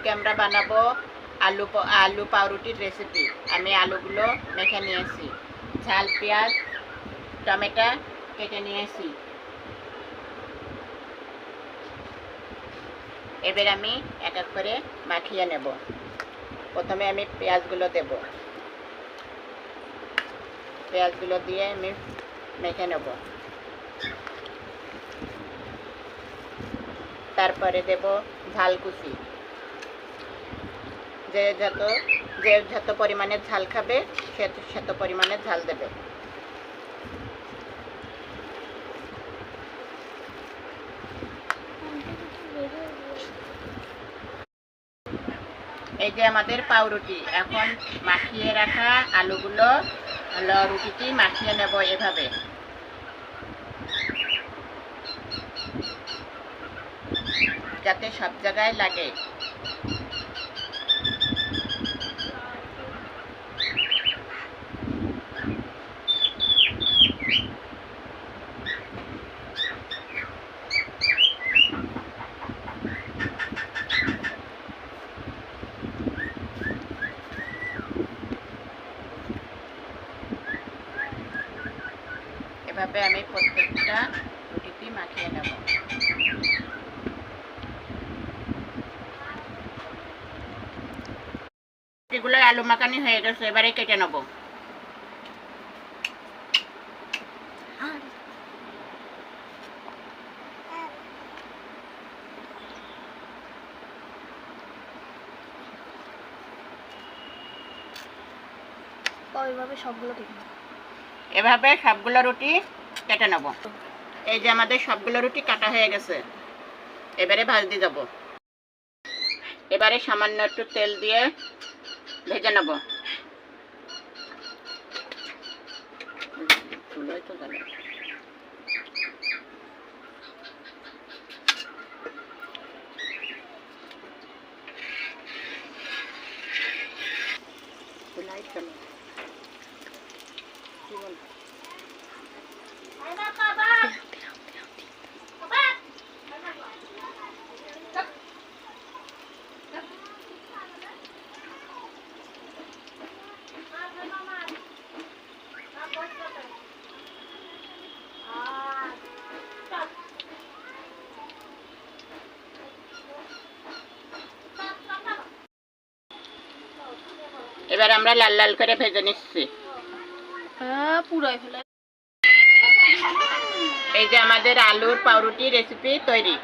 আজকে আমরা বানাবো আলু পাউরুটির রেসিপি। আমি আলুগুলো মেখে নিয়েছি, ঝাল পেঁয়াজ টমেটো কেটে নিয়েছি। এবার আমি এক এক করে মাখিয়ে নেব। প্রথমে আমি পেঁয়াজগুলো দেব, পেঁয়াজগুলো দিয়ে আমি মেখে নেব। তারপরে দেব ঝাল কুচি, যে যত পরিমাণে ঝাল খাবে সে তত পরিমাণে ঝাল দেবে। এই যে আমাদের পাউরুটি, এখন মাখিয়ে রাখা আলুগুলো রুটিটি মাখিয়ে নেব এভাবে। যাতে সব জায়গায় লাগে। এভাবে আমি প্রত্যেকটা রুটিটি মাখিয়ে নেব। রুটিগুলো আলু মাখানি হয়ে গেছে, এবারে কেটে নেব। এভাবে সবগুলো রুটি কেটে নেব। এই যে আমাদের সবগুলো রুটি কাটা হয়ে গেছে, এবারে ভাজতে যাব। এবারে সামান্য একটু তেল দিয়ে ভেজে নেব। এবার আমরা লাল লাল করে ভেজে নিচ্ছি। এই যে আমাদের আলুর পাউরুটি রেসিপি তৈরি।